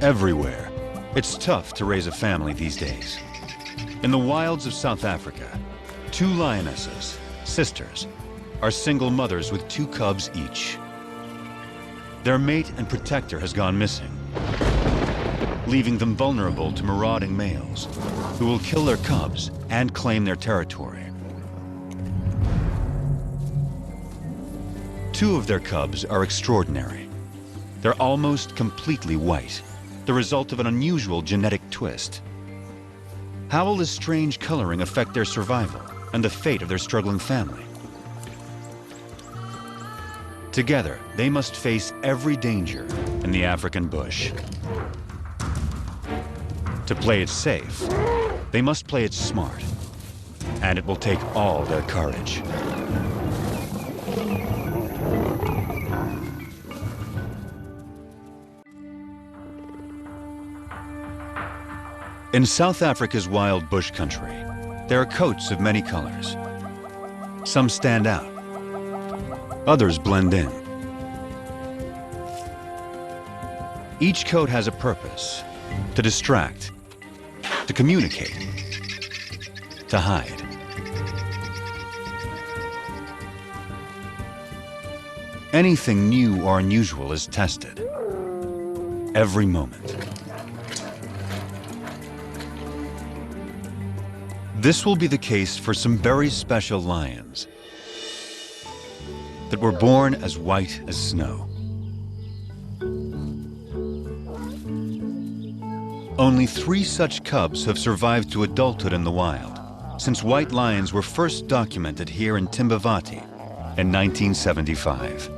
everywhere. It's tough to raise a family these days. In the wilds of South Africa, 2 lionesses, sisters, are single mothers with 2 cubs each. Their mate and protector has gone missing, leaving them vulnerable to marauding males who will kill their cubs and claim their territory. 2 of their cubs are extraordinary. They're almost completely white, the result of an unusual genetic twist. How will this strange coloring affect their survival and the fate of their struggling family? Together, they must face every danger in the African bush. To play it safe, they must play it smart, and it will take all their courage. In South Africa's wild bush country, there are coats of many colors. Some stand out, others blend in. Each coat has a purpose: to distract, to communicate, to hide. Anything new or unusual is tested every moment. This will be the case for some very special lions that were born as white as snow. Only 3 such cubs have survived to adulthood in the wild since white lions were first documented here in Timbavati in 1975.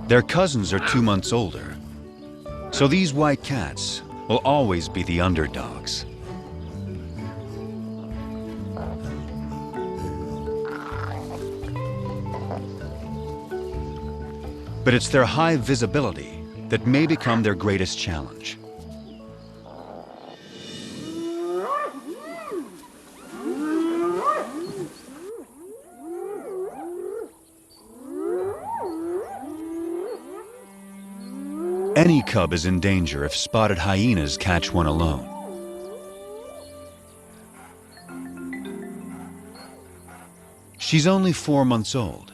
Their cousins are 2 months older, so these white cats will always be the underdogs. But it's their high visibility that may become their greatest challenge. Any cub is in danger if spotted hyenas catch one alone. She's only 4 months old,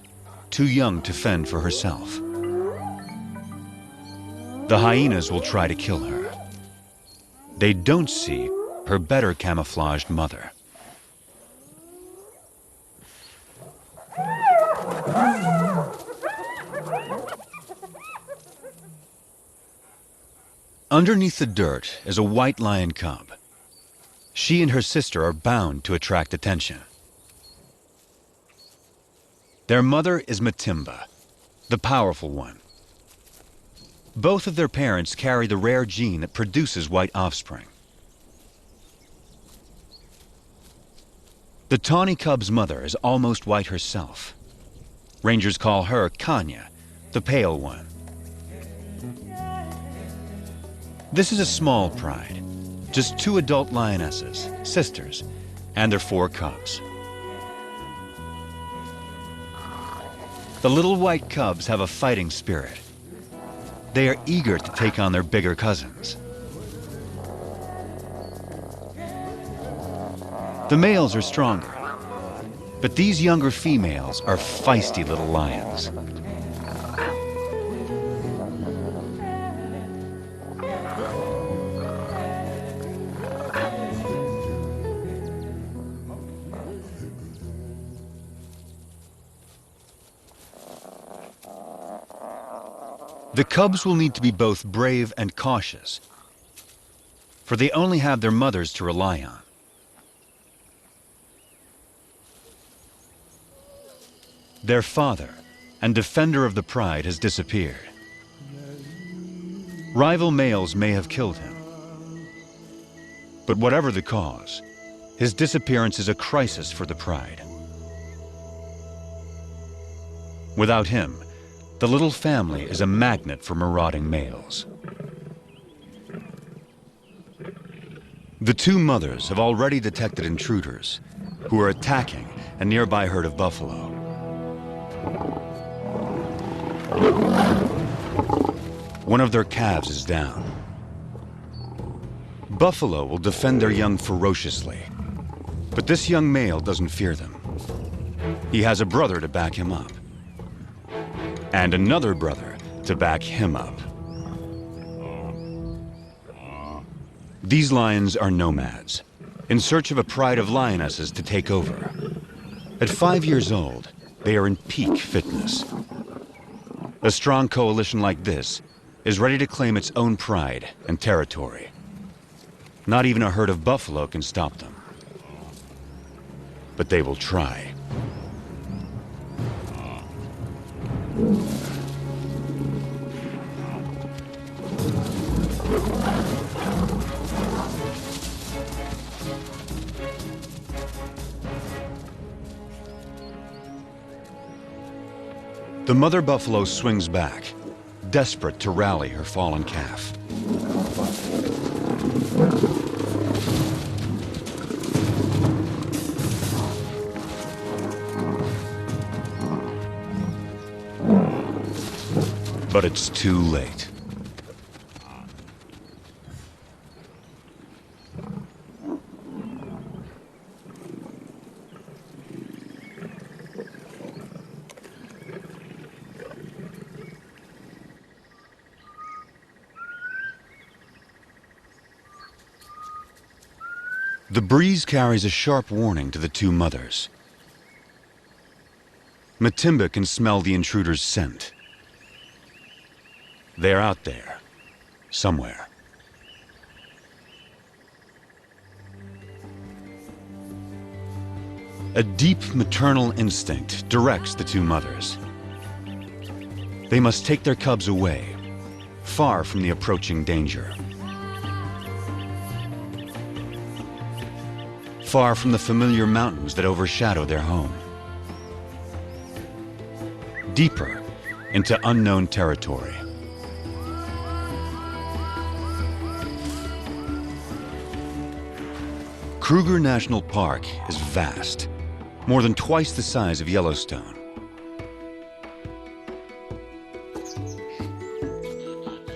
too young to fend for herself. The hyenas will try to kill her. They don't see her better camouflaged mother. Underneath the dirt is a white lion cub. She and her sister are bound to attract attention. Their mother is Matimba, the powerful one. Both of their parents carry the rare gene that produces white offspring. The tawny cub's mother is almost white herself. Rangers call her Kanya, the pale one. This is a small pride, just 2 adult lionesses, sisters, and their 4 cubs. The little white cubs have a fighting spirit. They are eager to take on their bigger cousins. The males are stronger, but these younger females are feisty little lions. The cubs will need to be both brave and cautious, for they only have their mothers to rely on. Their father and defender of the pride has disappeared. Rival males may have killed him, but whatever the cause, his disappearance is a crisis for the pride. Without him, the little family is a magnet for marauding males. The 2 mothers have already detected intruders who are attacking a nearby herd of buffalo. One of their calves is down. Buffalo will defend their young ferociously, but this young male doesn't fear them. He has a brother to back him up, and another brother to back him up. These lions are nomads, in search of a pride of lionesses to take over. At 5 years old, they are in peak fitness. A strong coalition like this is ready to claim its own pride and territory. Not even a herd of buffalo can stop them. But they will try. The mother buffalo swings back, desperate to rally her fallen calf. But it's too late. The breeze carries a sharp warning to the two mothers. Matimba can smell the intruder's scent. They're out there, somewhere. A deep maternal instinct directs the two mothers. They must take their cubs away, far from the approaching danger. Far from the familiar mountains that overshadow their home. Deeper into unknown territory. Kruger National Park is vast, more than twice the size of Yellowstone.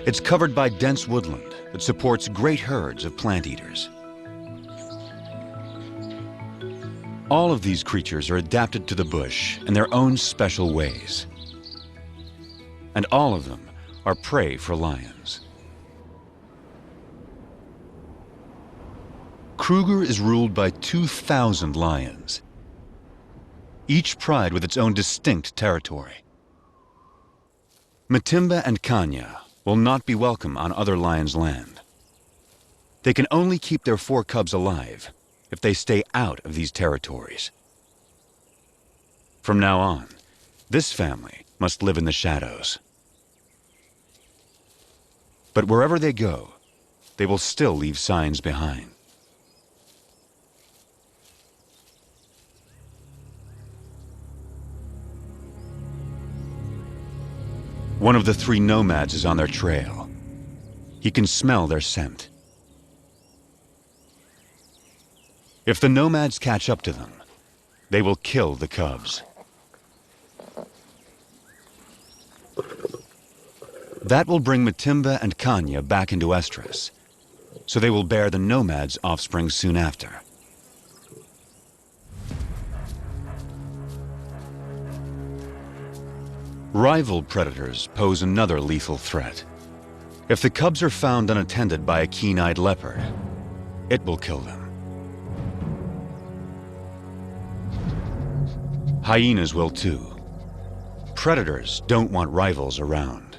It's covered by dense woodland that supports great herds of plant eaters. All of these creatures are adapted to the bush in their own special ways. And all of them are prey for lions. Kruger is ruled by 2,000 lions, each pride with its own distinct territory. Matimba and Kanya will not be welcome on other lions' land. They can only keep their 4 cubs alive if they stay out of these territories. From now on, this family must live in the shadows. But wherever they go, they will still leave signs behind. One of the 3 nomads is on their trail. He can smell their scent. If the nomads catch up to them, they will kill the cubs. That will bring Matimba and Kanya back into estrus, so they will bear the nomads' offspring soon after. Rival predators pose another lethal threat. If the cubs are found unattended by a keen-eyed leopard, it will kill them. Hyenas will too. Predators don't want rivals around.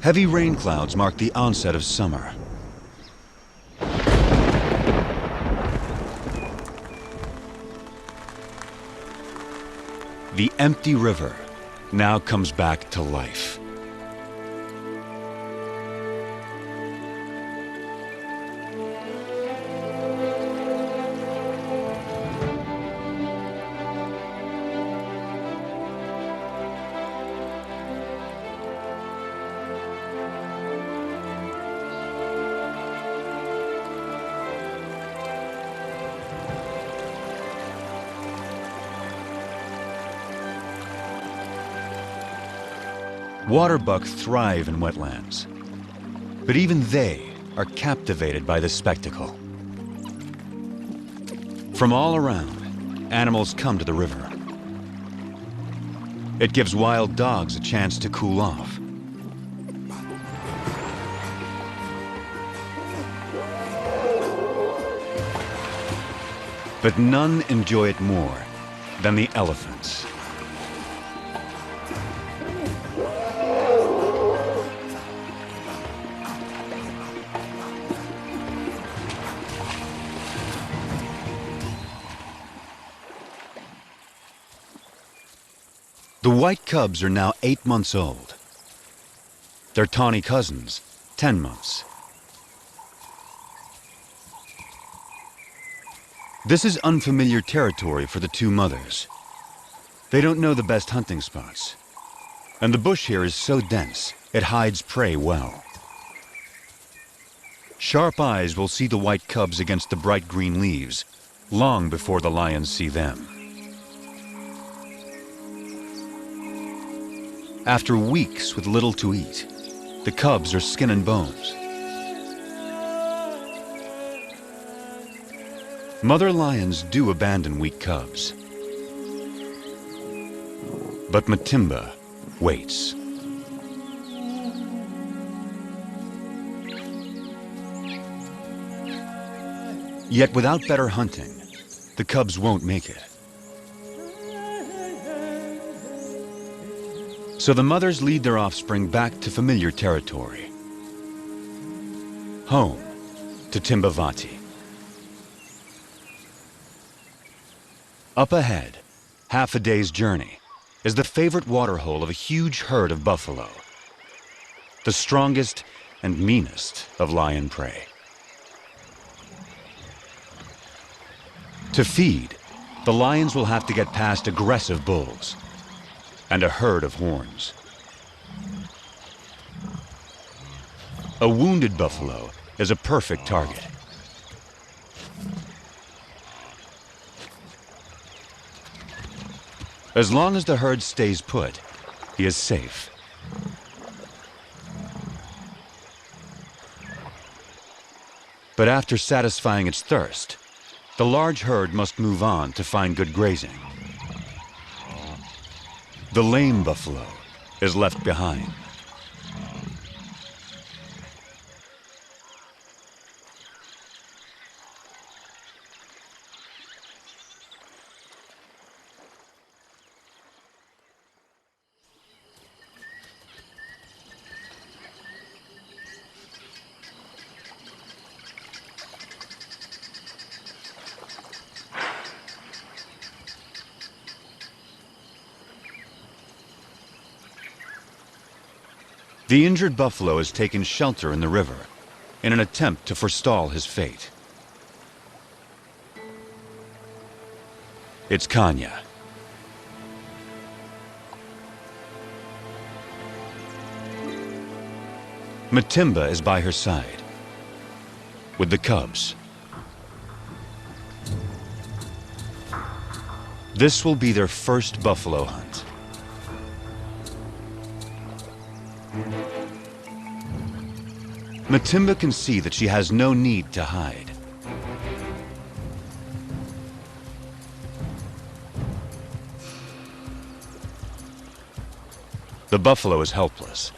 Heavy rain clouds mark the onset of summer. The empty river now comes back to life. Water buck thrive in wetlands, but even they are captivated by this spectacle. From all around, animals come to the river. It gives wild dogs a chance to cool off. But none enjoy it more than the elephants. The white cubs are now 8 months old. Their tawny cousins, 10 months. This is unfamiliar territory for the two mothers. They don't know the best hunting spots. And the bush here is so dense, it hides prey well. Sharp eyes will see the white cubs against the bright green leaves, long before the lions see them. After weeks with little to eat, the cubs are skin and bones. Mother lions do abandon weak cubs. But Matimba waits. Yet without better hunting, the cubs won't make it. So the mothers lead their offspring back to familiar territory. Home to Timbavati. Up ahead, half a day's journey, is the favorite waterhole of a huge herd of buffalo, the strongest and meanest of lion prey. To feed, the lions will have to get past aggressive bulls and a herd of horns. A wounded buffalo is a perfect target. As long as the herd stays put, he is safe. But after satisfying its thirst, the large herd must move on to find good grazing. The lame buffalo is left behind. The injured buffalo has taken shelter in the river in an attempt to forestall his fate. It's Kanya. Matimba is by her side, with the cubs. This will be their first buffalo hunt. Matimba can see that she has no need to hide. The buffalo is helpless.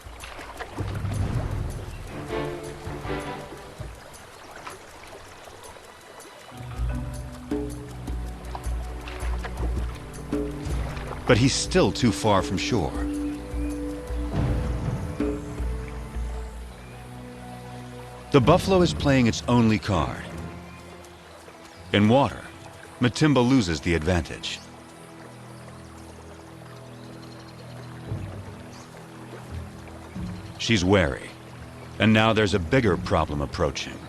But he's still too far from shore. The buffalo is playing its only card. In water, Matimba loses the advantage. She's wary, and now there's a bigger problem approaching.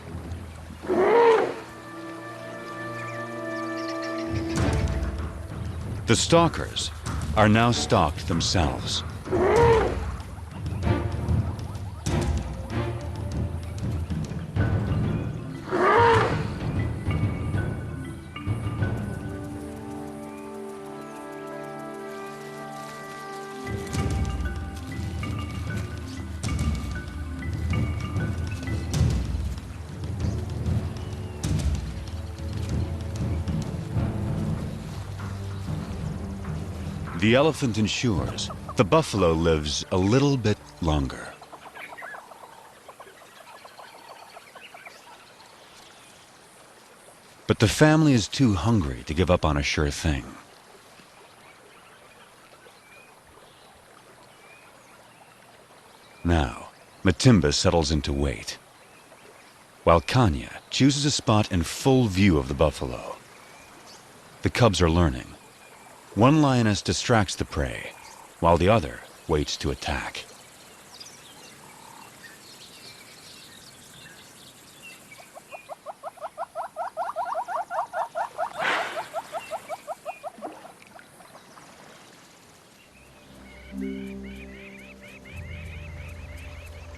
The stalkers are now stalked themselves. the elephant ensures the buffalo lives a little bit longer. But the family is too hungry to give up on a sure thing. Now, Matimba settles into wait, while Kanya chooses a spot in full view of the buffalo. The cubs are learning. One lioness distracts the prey, while the other waits to attack.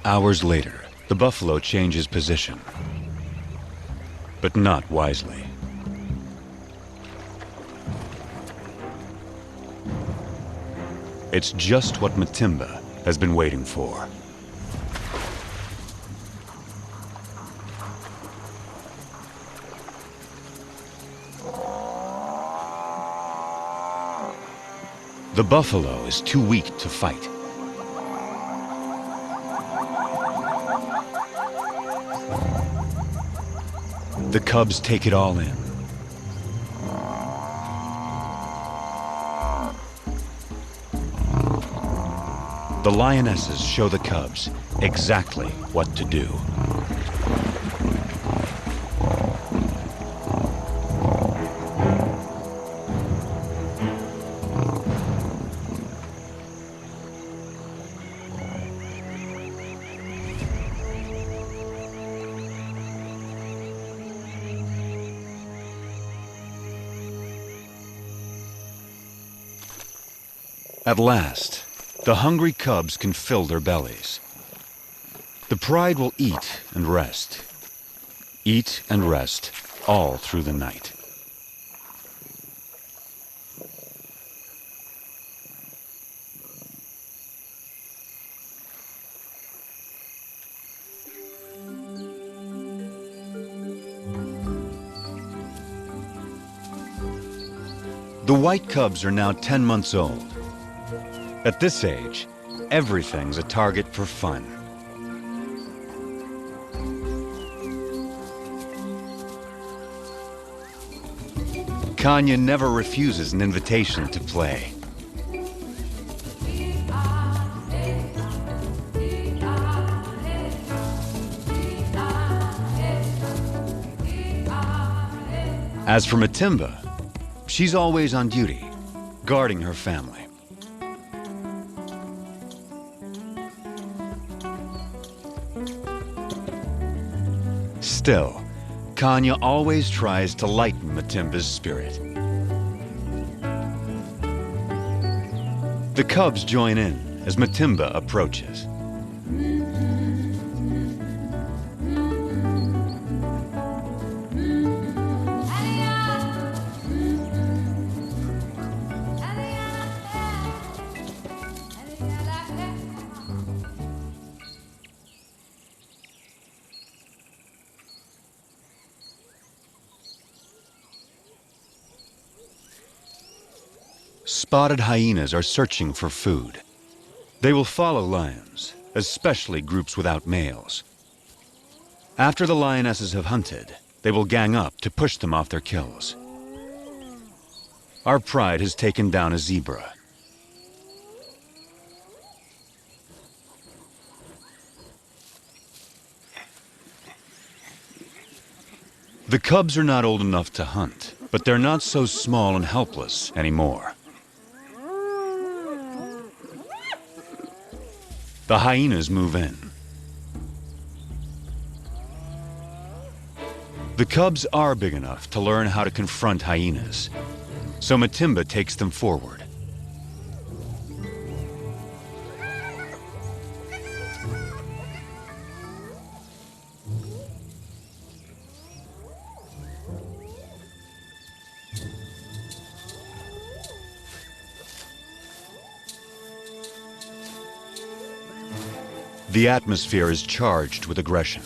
Hours later, the buffalo changes position, but not wisely. It's just what Matimba has been waiting for. The buffalo is too weak to fight. The cubs take it all in. The lionesses show the cubs exactly what to do. At last, the hungry cubs can fill their bellies. The pride will eat and rest all through the night. The white cubs are now 10 months old. At this age, everything's a target for fun. Kanya never refuses an invitation to play. As for Matimba, she's always on duty, guarding her family. Still, Kanya always tries to lighten Matimba's spirit. The cubs join in as Matimba approaches. Spotted hyenas are searching for food. They will follow lions, especially groups without males. After the lionesses have hunted, they will gang up to push them off their kills. Our pride has taken down a zebra. The cubs are not old enough to hunt, but they're not so small and helpless anymore. The hyenas move in. The cubs are big enough to learn how to confront hyenas, so Matimba takes them forward. The atmosphere is charged with aggression.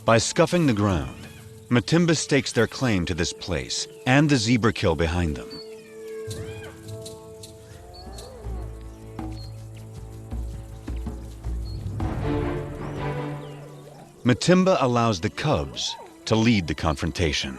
By scuffing the ground, Matimba stakes their claim to this place and the zebra kill behind them. Matimba allows the cubs to lead the confrontation.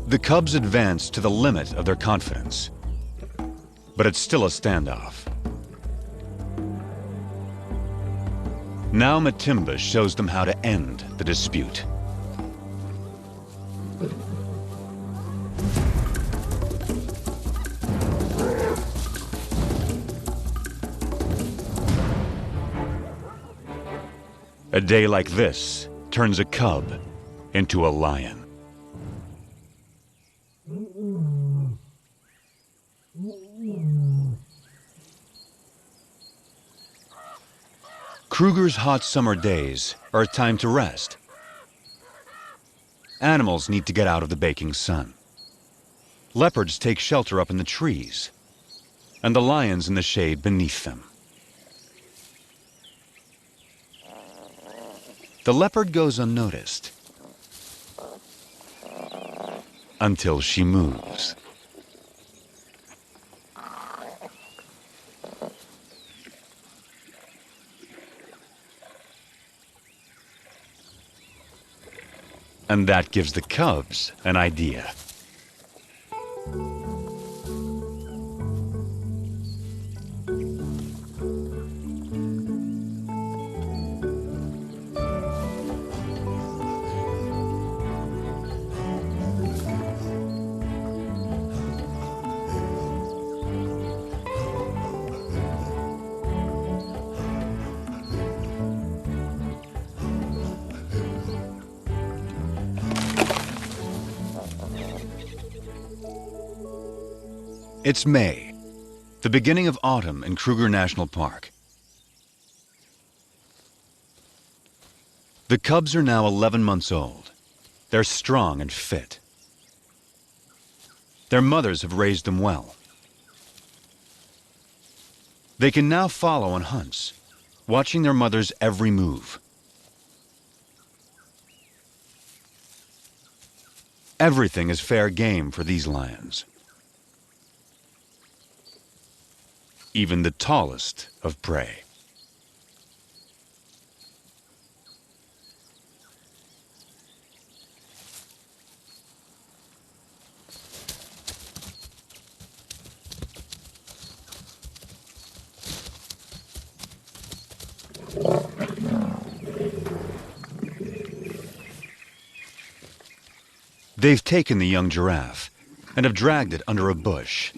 The cubs advance to the limit of their confidence, but it's still a standoff. Now Matimba shows them how to end the dispute. A day like this turns a cub into a lion. Kruger's hot summer days are a time to rest. Animals need to get out of the baking sun. Leopards take shelter up in the trees, and the lions in the shade beneath them. The leopard goes unnoticed until she moves. And that gives the cubs an idea. It's May, the beginning of autumn in Kruger National Park. The cubs are now 11 months old. They're strong and fit. Their mothers have raised them well. They can now follow on hunts, watching their mother's every move. Everything is fair game for these lions. Even the tallest of prey. They've taken the young giraffe and have dragged it under a bush,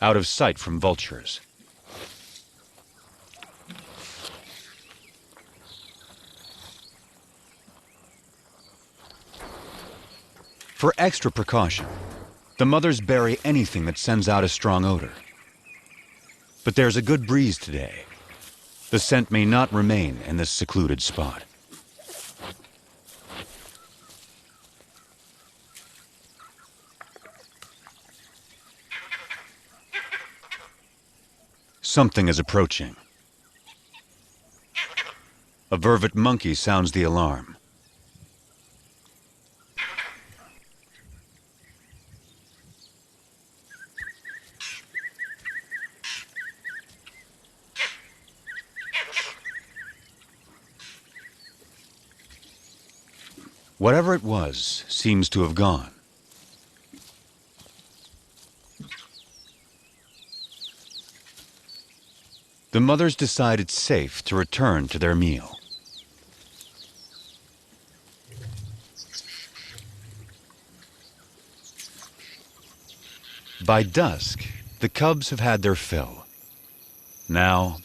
out of sight from vultures. For extra precaution, the mothers bury anything that sends out a strong odor. But there's a good breeze today. The scent may not remain in this secluded spot. Something is approaching. A vervet monkey sounds the alarm. Whatever it was seems to have gone. The mothers decide it's safe to return to their meal. By dusk, the cubs have had their fill. Now,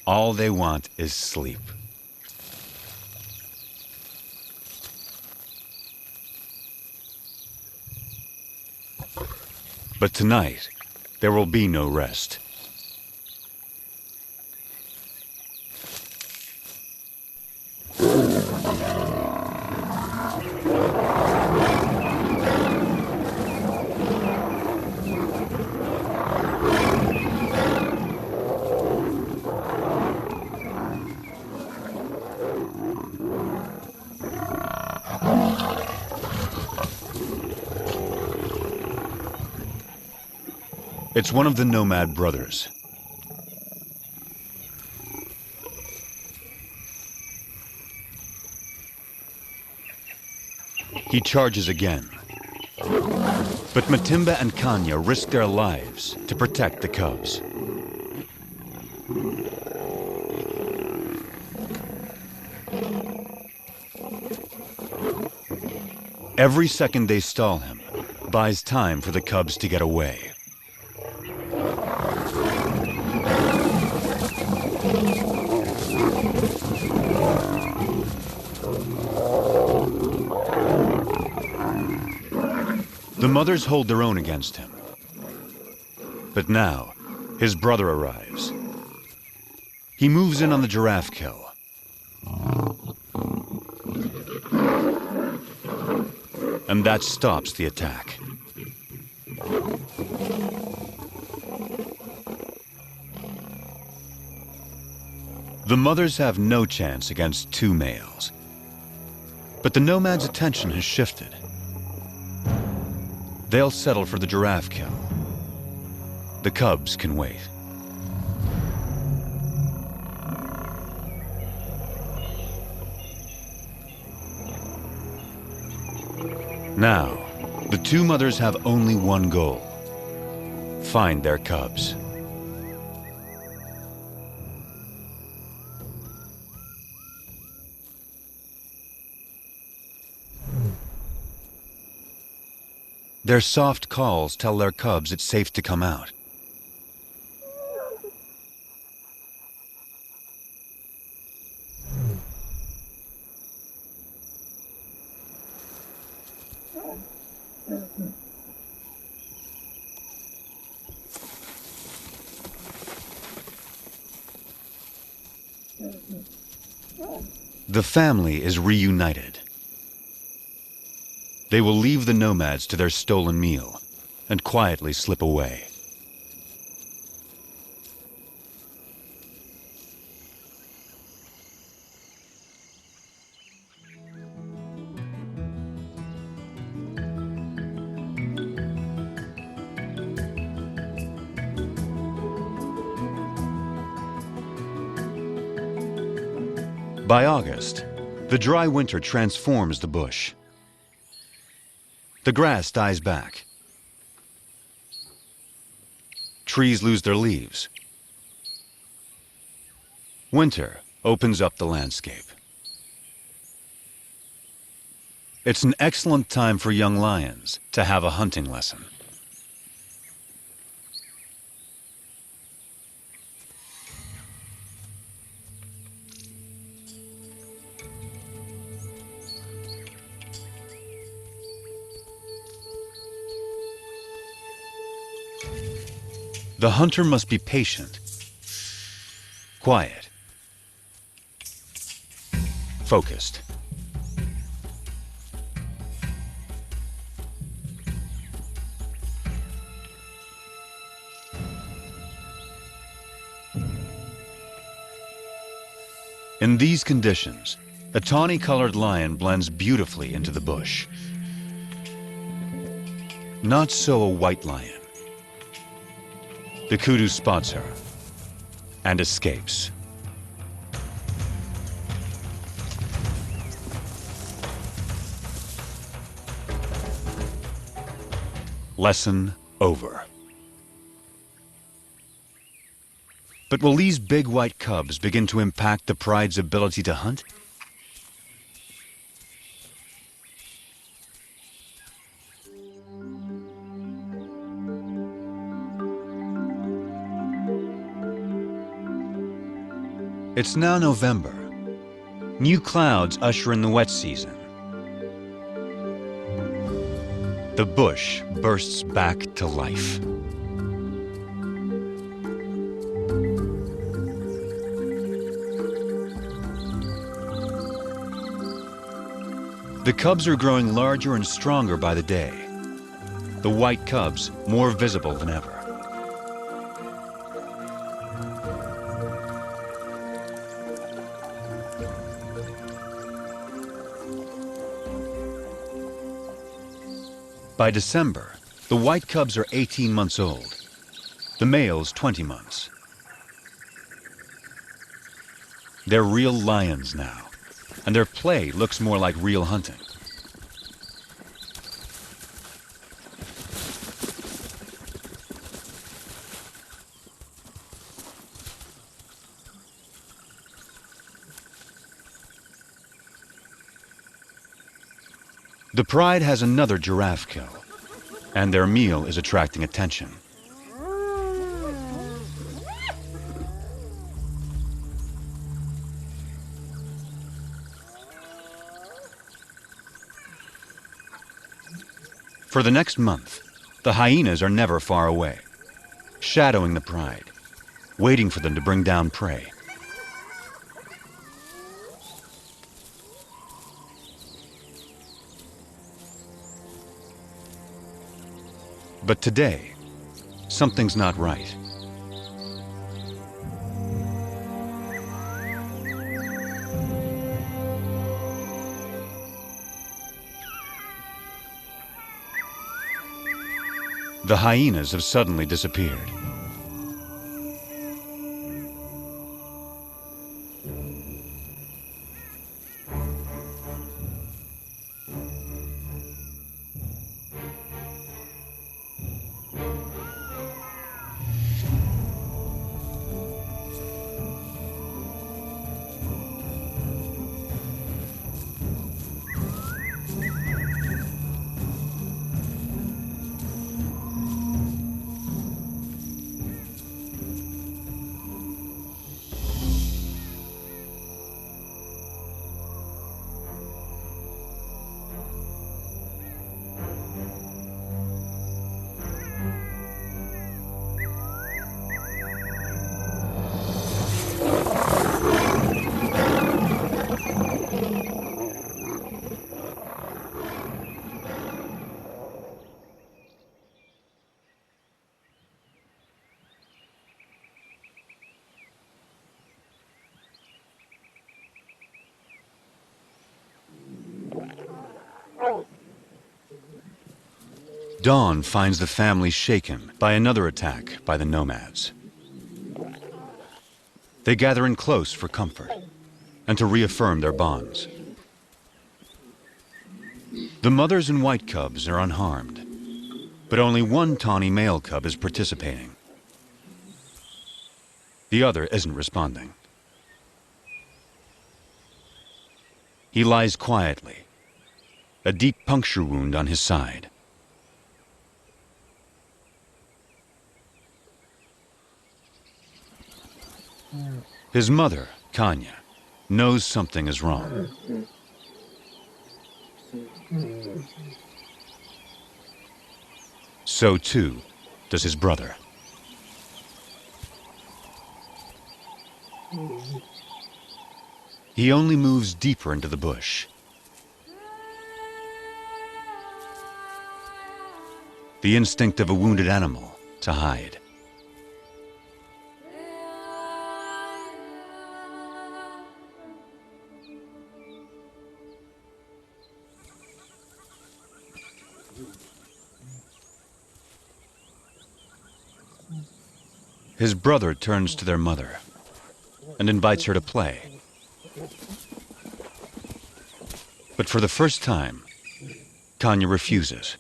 all they want is sleep. But tonight, there will be no rest. It's one of the nomad brothers. He charges again. But Matimba and Kanya risk their lives to protect the cubs. Every second they stall him buys time for the cubs to get away. The mothers hold their own against him. But now, his brother arrives. He moves in on the giraffe kill. And that stops the attack. The mothers have no chance against two males. But the nomad's attention has shifted. They'll settle for the giraffe kill. The cubs can wait. Now, the two mothers have only one goal: find their cubs. Their soft calls tell their cubs it's safe to come out. The family is reunited. They will leave the nomads to their stolen meal and quietly slip away. By August, the dry winter transforms the bush. The grass dies back. Trees lose their leaves. Winter opens up the landscape. It's an excellent time for young lions to have a hunting lesson. The hunter must be patient, quiet, focused. In these conditions, a tawny-colored lion blends beautifully into the bush. Not so a white lion. The kudu spots her and escapes. Lesson over. But will these big white cubs begin to impact the pride's ability to hunt? It's now November. New clouds usher in the wet season. The bush bursts back to life. The cubs are growing larger and stronger by the day. The white cubs more visible than ever. By December, the white cubs are 18 months old. The male's 20 months. They're real lions now, and their play looks more like real hunting. The pride has another giraffe kill, and their meal is attracting attention. For the next month, the hyenas are never far away, shadowing the pride, waiting for them to bring down prey. But today, something's not right. The hyenas have suddenly disappeared. Dawn finds the family shaken by another attack by the nomads. They gather in close for comfort and to reaffirm their bonds. The mothers and white cubs are unharmed, but only one tawny male cub is participating. The other isn't responding. He lies quietly, a deep puncture wound on his side. His mother, Kanya, knows something is wrong. So too does his brother. He only moves deeper into the bush. The instinct of a wounded animal to hide. His brother turns to their mother and invites her to play. But for the first time, Kanya refuses.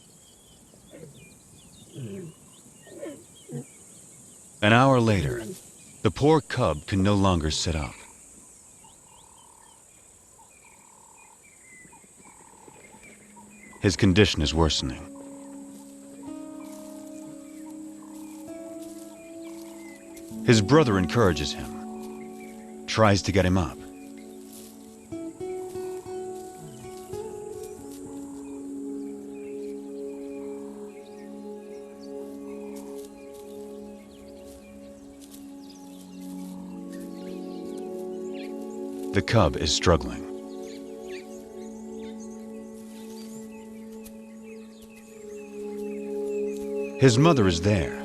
An hour later, the poor cub can no longer sit up. His condition is worsening. His brother encourages him, tries to get him up. The cub is struggling. His mother is there.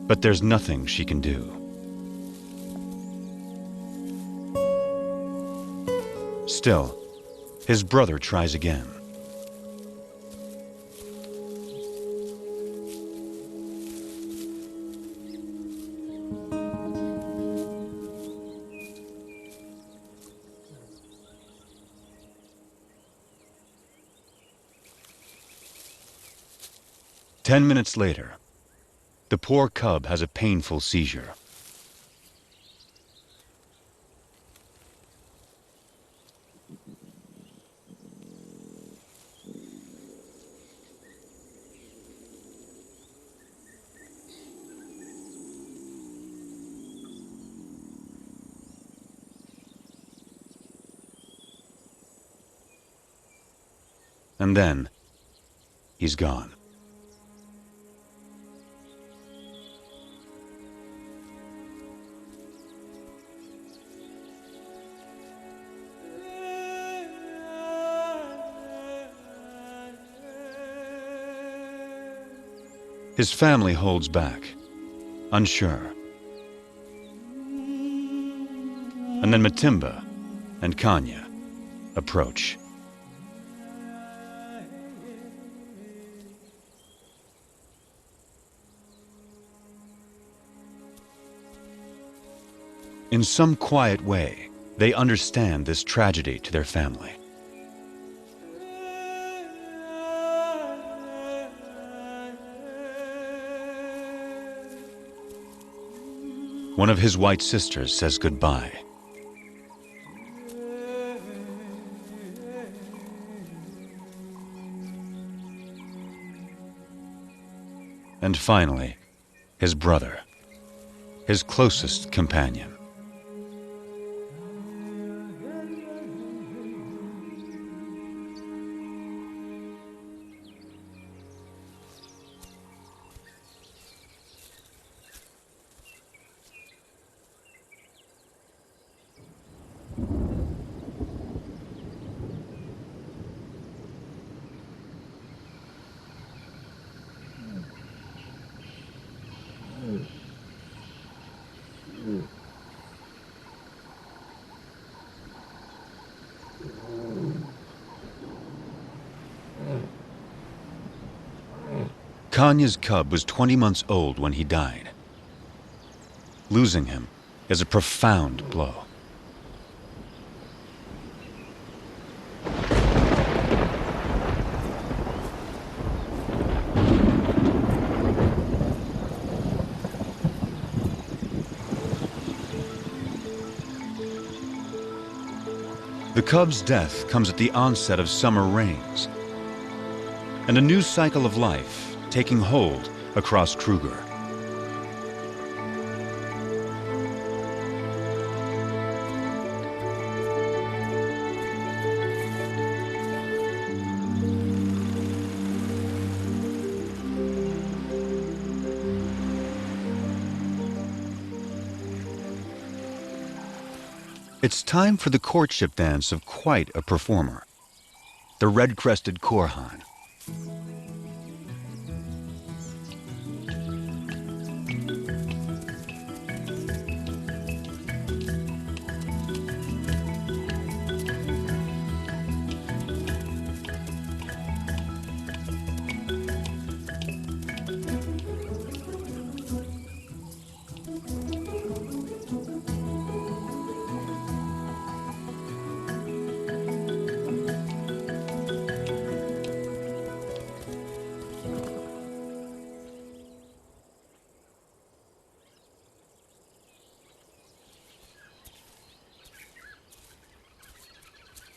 But there's nothing she can do. Still, his brother tries again. 10 minutes later, the poor cub has a painful seizure. And then, he's gone. His family holds back, unsure. And then Matimba and Kanya approach. In some quiet way, they understand this tragedy to their family. One of his white sisters says goodbye. And finally, his brother, his closest companion. Kanya's cub was 20 months old when he died. Losing him is a profound blow. The cub's death comes at the onset of summer rains, and a new cycle of life taking hold across Kruger. It's time for the courtship dance of quite a performer, the red-crested Korhan.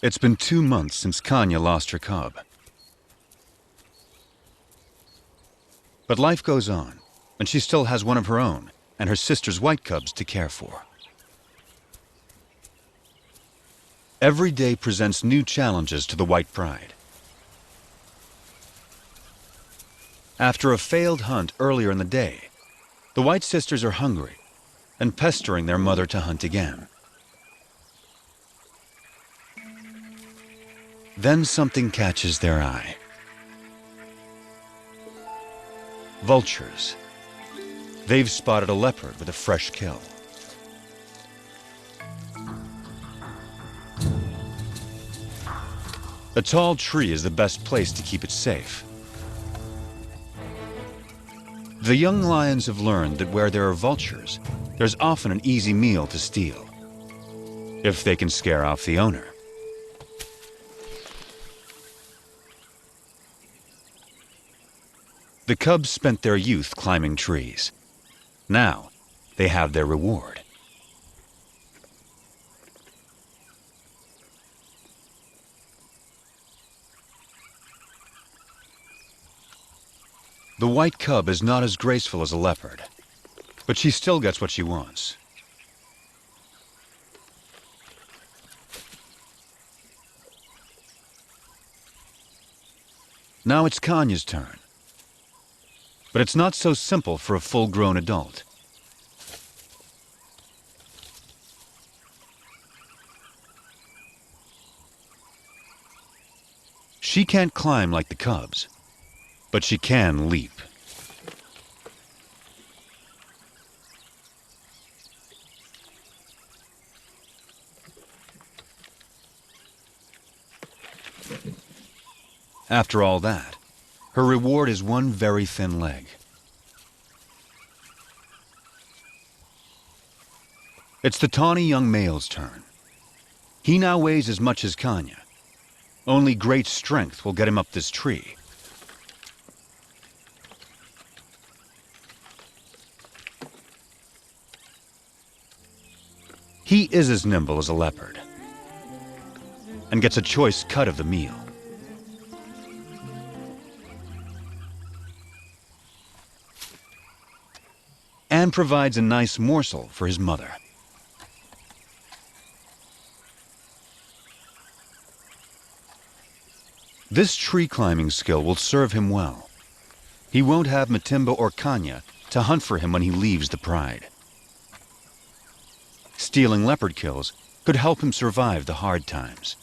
It's been 2 months since Kanya lost her cub. But life goes on, and she still has one of her own and her sister's white cubs to care for. Every day presents new challenges to the white pride. After a failed hunt earlier in the day, the white sisters are hungry and pestering their mother to hunt again. Then something catches their eye. Vultures. They've spotted a leopard with a fresh kill. A tall tree is the best place to keep it safe. The young lions have learned that where there are vultures, there's often an easy meal to steal, if they can scare off the owner. The cubs spent their youth climbing trees. Now, they have their reward. The white cub is not as graceful as a leopard, but she still gets what she wants. Now it's Kanya's turn. But it's not so simple for a full-grown adult. She can't climb like the cubs, but she can leap. After all that, her reward is one very thin leg. It's the tawny young male's turn. He now weighs as much as Kanya. Only great strength will get him up this tree. He is as nimble as a leopard and gets a choice cut of the meal. And provides a nice morsel for his mother. This tree climbing skill will serve him well. He won't have Matimba or Kanya to hunt for him when he leaves the pride. Stealing leopard kills could help him survive the hard times.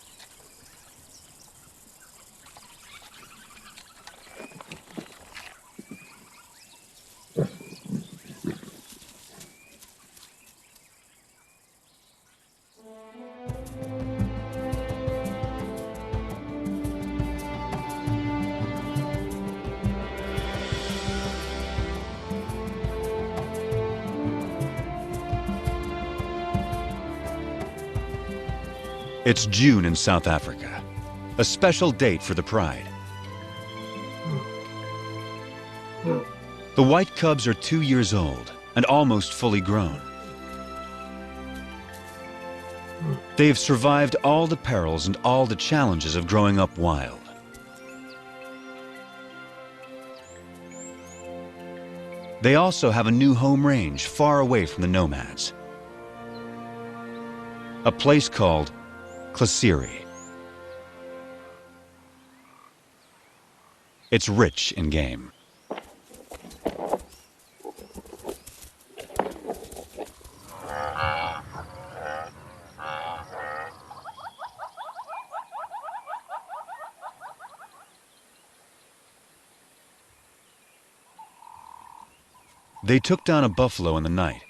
It's June in South Africa, a special date for the pride. The white cubs are 2 years old and almost fully grown. They have survived all the perils and all the challenges of growing up wild. They also have a new home range far away from the nomads. A place called Klasiri. It's rich in game. They took down a buffalo in the night.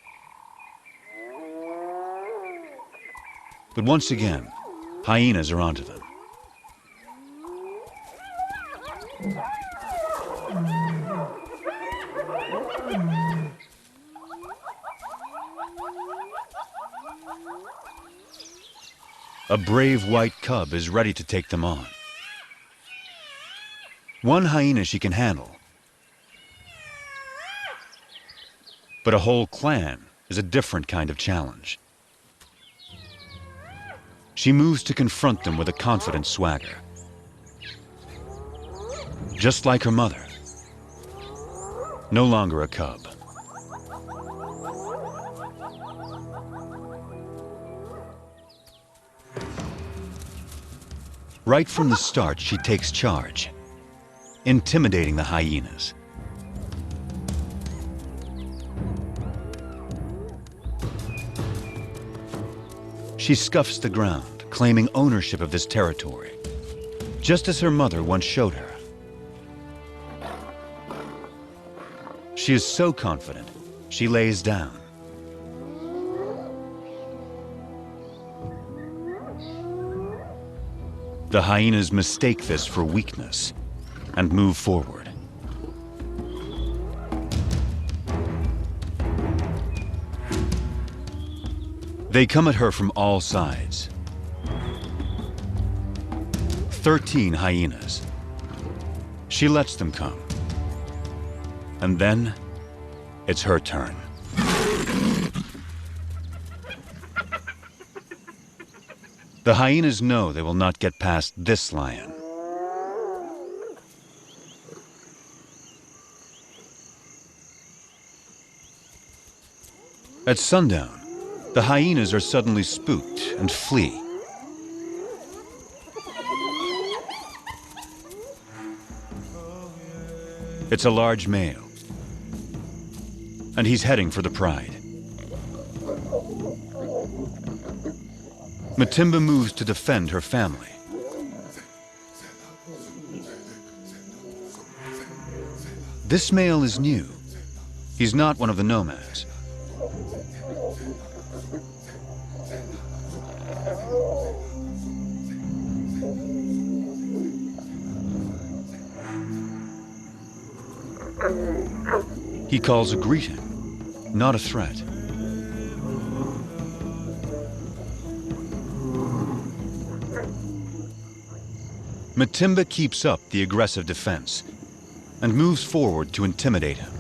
But once again, hyenas are onto them. A brave white cub is ready to take them on. One hyena she can handle, but a whole clan is a different kind of challenge. She moves to confront them with a confident swagger. Just like her mother, no longer a cub. Right from the start, she takes charge, intimidating the hyenas. She scuffs the ground, claiming ownership of this territory, just as her mother once showed her. She is so confident, she lays down. The hyenas mistake this for weakness and move forward. They come at her from all sides. 13 hyenas. She lets them come. And then, it's her turn. The hyenas know they will not get past this lion. At sundown, the hyenas are suddenly spooked and flee. It's a large male, and he's heading for the pride. Matimba moves to defend her family. This male is new. He's not one of the nomads. He calls a greeting, not a threat. Matimba keeps up the aggressive defense and moves forward to intimidate him.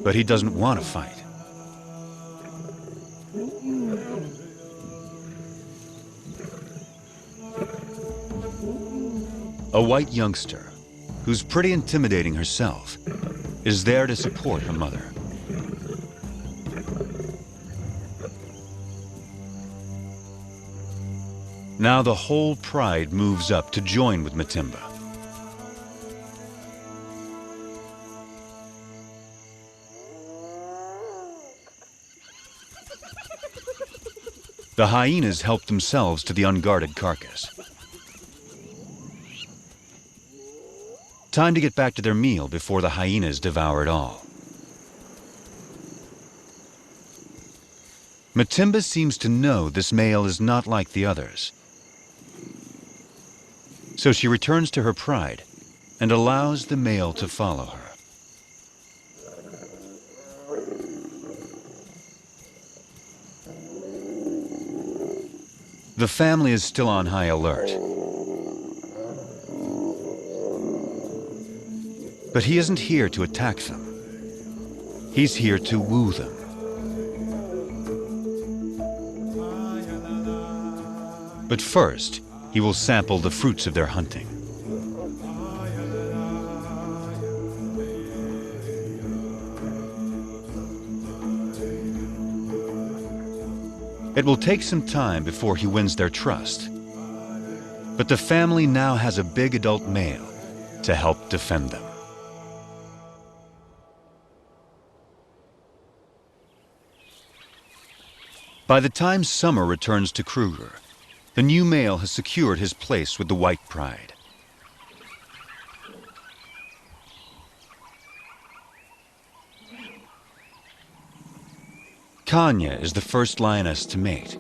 But he doesn't want to fight. A white youngster, who's pretty intimidating herself, is there to support her mother. Now the whole pride moves up to join with Matimba. The hyenas help themselves to the unguarded carcass. Time to get back to their meal before the hyenas devour it all. Matimba seems to know this male is not like the others. So she returns to her pride and allows the male to follow her. The family is still on high alert. But he isn't here to attack them. He's here to woo them. But first, he will sample the fruits of their hunting. It will take some time before he wins their trust. But the family now has a big adult male to help defend them. By the time summer returns to Kruger, the new male has secured his place with the white pride. Kanya is the first lioness to mate.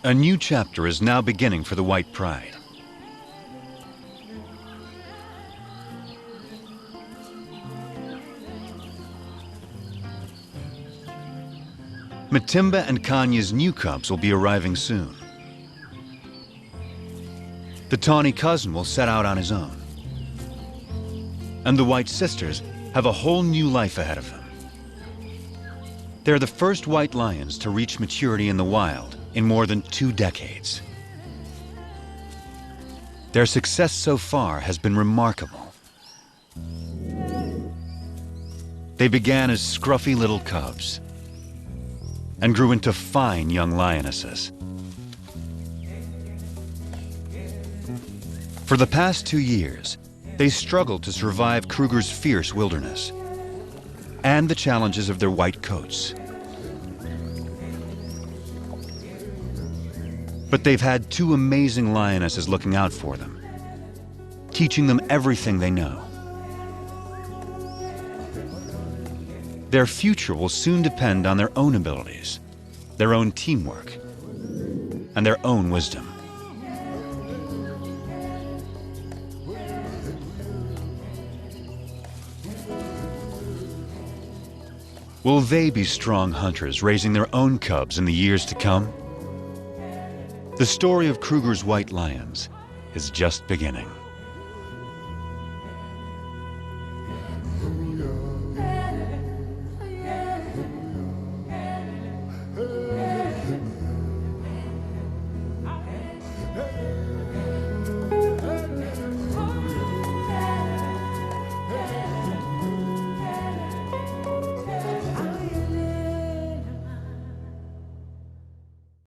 A new chapter is now beginning for the white pride. Matimba and Kanya's new cubs will be arriving soon. The tawny cousin will set out on his own. And the white sisters have a whole new life ahead of them. They're the first white lions to reach maturity in the wild in more than 2 decades. Their success so far has been remarkable. They began as scruffy little cubs and grew into fine young lionesses. For the past 2 years, they struggled to survive Kruger's fierce wilderness and the challenges of their white coats. But they've had 2 amazing lionesses looking out for them, teaching them everything they know. Their future will soon depend on their own abilities, their own teamwork, and their own wisdom. Will they be strong hunters raising their own cubs in the years to come? The story of Kruger's white lions is just beginning.